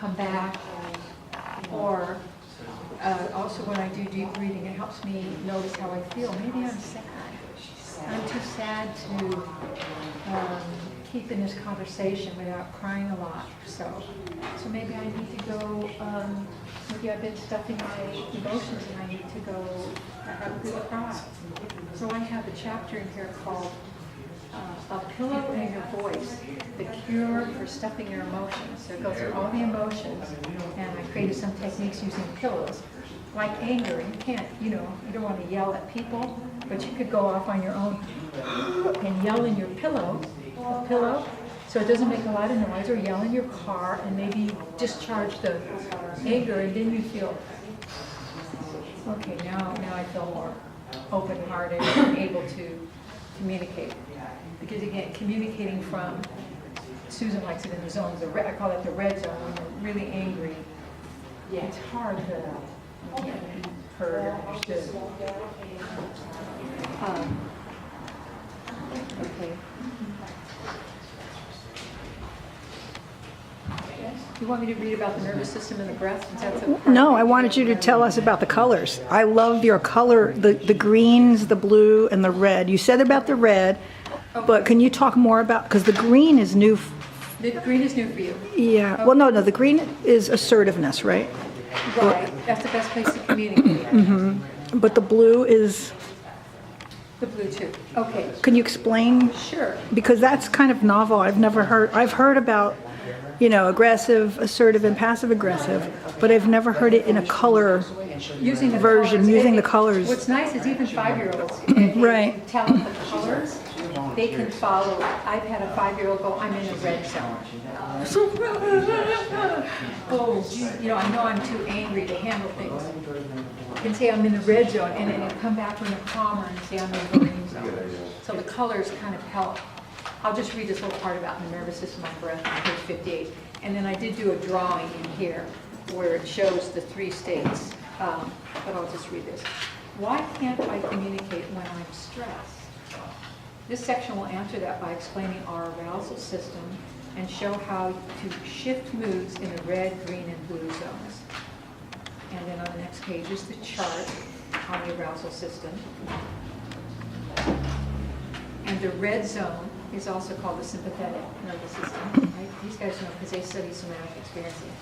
come back, or also when I do deep breathing, it helps me notice how I feel. Maybe I'm sad. I'm too sad to keep in this conversation without crying a lot. So maybe I need to go, maybe I've been stuffing my emotions and I need to go have a good cry. So I have a chapter in here called A Pillow in Your Voice, the Cure for Stuffing Your Emotions. So it goes through all the emotions, and I created some techniques using pillows. Like anger, you can't, you don't want to yell at people, but you could go off on your own and yell in your pillow, so it doesn't make a lot of noise, or yell in your car and maybe discharge the anger, and then you feel, okay, now I feel more open-hearted and able to communicate. Because again, communicating from, Susan likes it in the zones, I call it the red zone, when you're really angry. Yeah, it's hard to be heard or understood. Okay. You want me to read about the nervous system and the breath? Since that's a No, I wanted you to tell us about the colors. I love your color, the greens, the blue, and the red. You said about the red, but can you talk more about, because the green is new. The green is new for you. Yeah, okay. Well, no, the green is assertiveness, right? Right, that's the best place to communicate. Mm-hmm. But the blue is... The blue too. Okay. Can you explain? Sure. Because that's kind of novel. I've heard about, aggressive, assertive, and passive aggressive, but I've never heard it in a color version, using the colors. What's nice is even 5-year-olds, right. Tell them the colors, they can follow. I've had a 5-year-old go, I'm in a red zone. Oh, geez, I know I'm too angry to handle things. You can say I'm in the red zone, and then you come back when you're calmer and say I'm in the green zone. So the colors kind of help. I'll just read this little part about the nervous system on breath on page 58. And then I did do a drawing in here where it shows the 3 states. But I'll just read this. Why can't I communicate when I'm stressed? This section will answer that by explaining our arousal system and show how to shift moods in the red, green, and blue zones. And then on the next page is the chart on the arousal system. And the red zone is also called the sympathetic nervous system. Right? These guys know because they study somatic experiencing.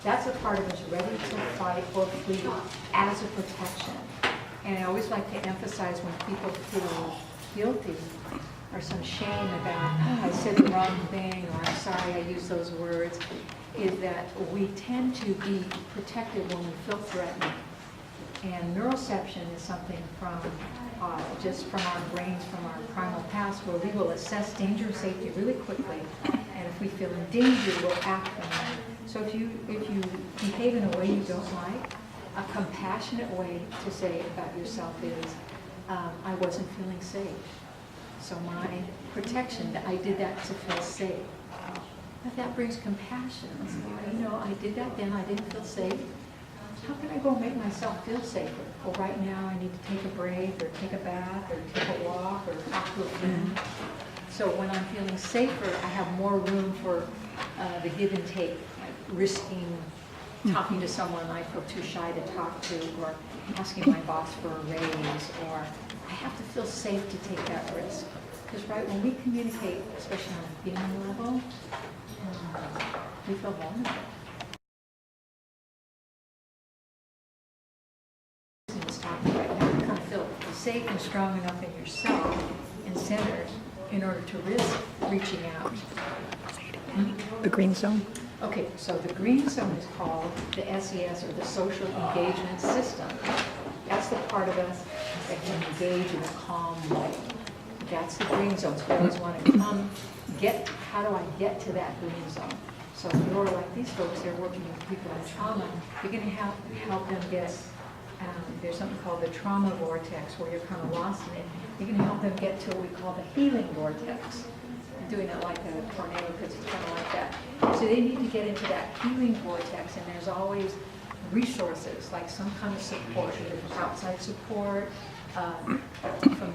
That's a part of us ready to fight or flee as a protection. And I always like to emphasize when people feel guilty or some shame about, I said the wrong thing, or I'm sorry I used those words, is that we tend to be protected when we feel threatened. And neuroception is something from just from our brains, from our primal past, where we will assess danger and safety really quickly, and if we feel in danger, we'll act on that. So if you behave in a way you don't like, a compassionate way to say about yourself is, I wasn't feeling safe. So my protection, I did that to feel safe. But that brings compassion. So, I did that then, I didn't feel safe. How can I go make myself feel safer? Well, right now I need to take a break, or take a bath, or take a walk, or talk to a friend. So when I'm feeling safer, I have more room for the give and take, like risking talking to someone I feel too shy to talk to, or asking my boss for a raise, or I have to feel safe to take that risk. Because when we communicate, especially on a feeling level, we feel vulnerable. You kind of feel safe and strong enough in yourself and centered in order to risk reaching out. The green zone? Okay, so the green zone is called the SES, or the social engagement system. That's the part of us that can engage in a calm way. That's the green zone. So we always want to how do I get to that green zone? So if you're like these folks, they're working with people in trauma, you're going to help them get, there's something called the trauma vortex, where you're kind of lost in it. You're going to help them get to what we call the healing vortex. I'm doing it like a tornado because it's kind of like that. So they need to get into that healing vortex, and there's always resources, like some kind of support, either outside support, from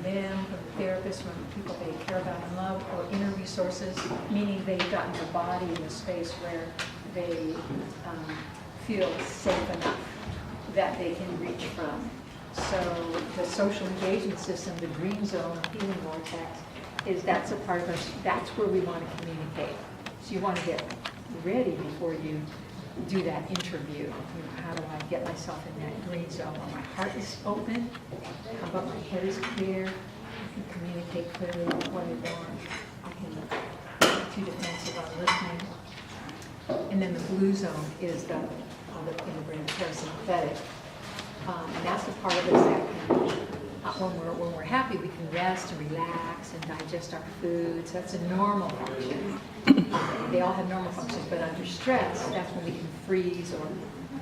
them, from the therapist, from the people they care about and love, or inner resources, meaning they've gotten the body in a space where they feel safe enough that they can reach from. So the social engagement system, the green zone, healing vortex, that's a part of us, that's where we want to communicate. So you want to get ready before you do that interview. You know, how do I get myself in that green zone where my heart is open, how about my head is clear, I can communicate clearly what I want, I can be too defensive on listening. And then the blue zone is the parasympathetic. And that's the part of us that can, when we're happy, we can rest and relax and digest our foods. That's a normal function. They all have normal functions, but under stress, that's when we can freeze or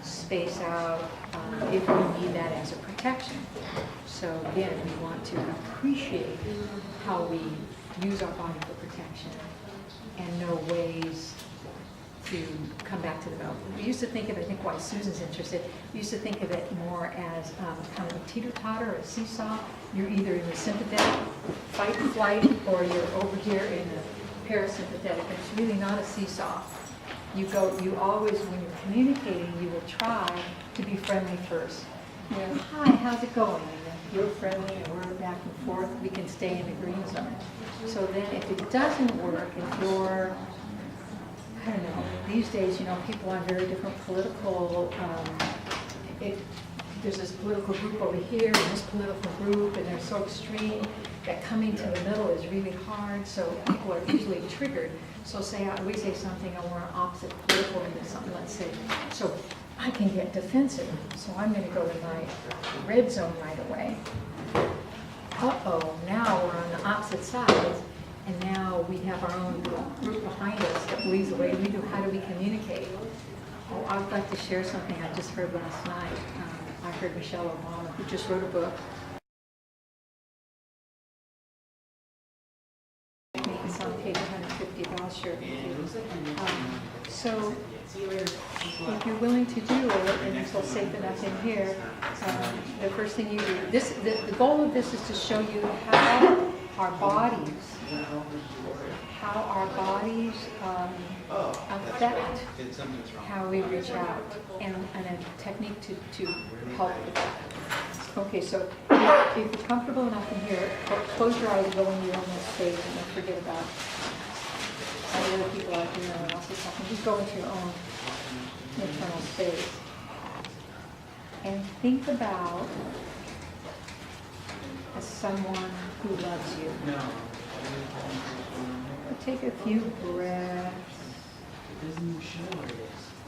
space out if we need that as a protection. So again, we want to appreciate how we use our body for protection and know ways to come back to the belt. We used to think of it, I think why Susan's interested, we used to think of it more as kind of a teeter-totter or a seesaw. You're either in the sympathetic, fight and flight, or you're over here in the parasympathetic. And it's really not a seesaw. You always, when you're communicating, you will try to be friendly first. You know, hi, how's it going? And if you're friendly and we're back and forth, we can stay in the green zone. So then if it doesn't work, if you're, I don't know, these days, you know, people on very different political, there's this political group over here and this political group, and they're so extreme that coming to the middle is really hard, so people are usually triggered. So we say something and we're on opposite political end of something, let's say. So I can get defensive, so I'm going to go to my red zone right away. Uh-oh, now we're on the opposite sides. And now we have our own group behind us that believes the way we do. How do we communicate? Oh, I'd like to share something I just heard last night. I heard Michelle Obama, who just wrote a book. It's on page 150, but I'll share it with you. So if you're willing to do it, and you feel safe enough in here, the first thing you do, the goal of this is to show you how our bodies affect how we reach out, and a technique to help with that. Okay, so if you're comfortable enough in here, close your eyes, go into your own space, and don't forget about any other people out here, no one else is talking. Just go into your own internal space. And think about as someone who loves you. Take a few breaths.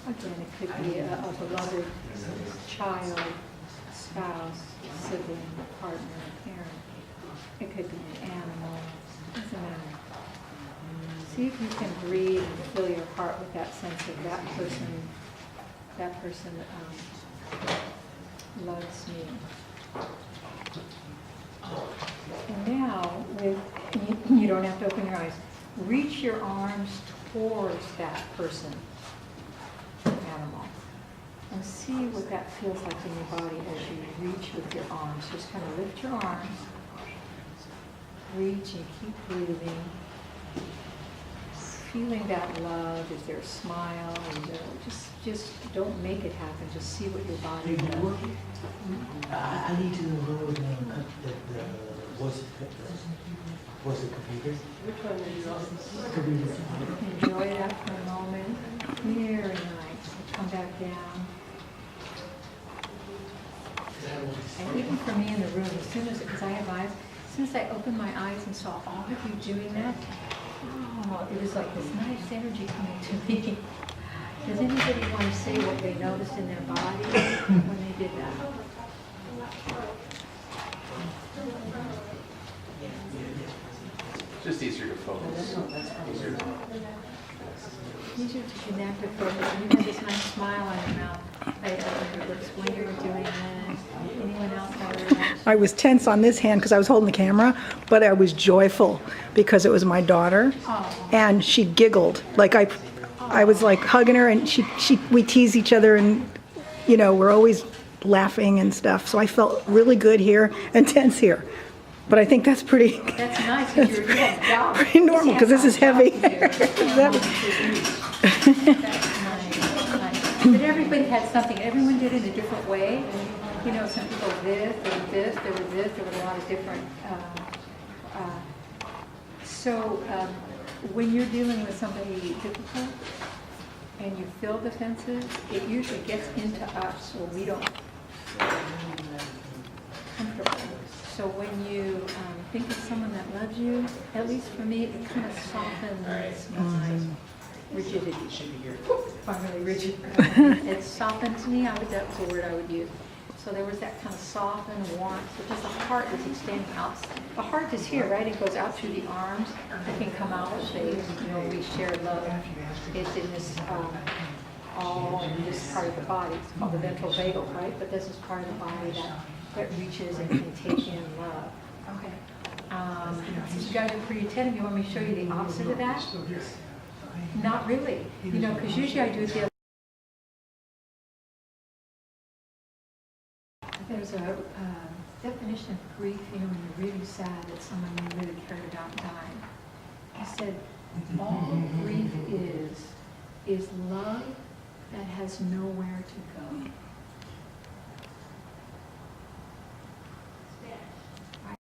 Again, it could be a beloved child, spouse, sibling, partner, parent. It could be an animal. It doesn't matter. See if you can breathe and fill your heart with that sense of that person loves me. And now, you don't have to open your eyes. Reach your arms towards that person, animal, and see what that feels like in your body as you reach with your arms. Just kind of lift your arms, reach and keep breathing. Feeling that love, is there a smile? Just don't make it happen. Just see what your body does. I need to know the voice of computer. Which one are you on? Computer. Enjoy that for a moment. Very nice. Come back down. And even for me in the room, as soon as, because I have eyes, as soon as I opened my eyes and saw all of you doing that, oh, it was like this nice energy coming to me. Does anybody want to say what they noticed in their body when they did that? Just easier to focus. Easier to connect with focus. And you had this nice smile on your mouth. When you were doing this. Anyone else have a reaction? I was tense on this hand because I was holding the camera, but I was joyful because it was my daughter, and she giggled. Like I was like hugging her, and we tease each other, and you know, we're always laughing and stuff. So I felt really good here and tense here. But I think that's pretty. That's nice. That's pretty normal because this is heavy. That's nice. But everybody had something, everyone did it in a different way. You know, some people this, there was this, there was this, there was a lot of different. So when you're dealing with somebody difficult and you feel defensive, it usually gets into us or we don't comfortable. So when you think of someone that loves you, at least for me, it kind of softens my rigidity. If I'm really rigid. It softens me, that was the word I would use. So there was that kind of soft and warmth, because the heart is extending out. The heart is here, right? It goes out through the arms. It can come out with we share love. It's in this, all in this part of the body. It's called the ventral vagal, right? But this is part of the body that reaches and can take in love. Okay. Since you guys are pretty attentive, you want me to show you the opposite of that? Not really. You know, because usually I do it the other. There's a definition of grief, you know, when you're really sad that someone you really cared about died. I said, all grief is love that has nowhere to go.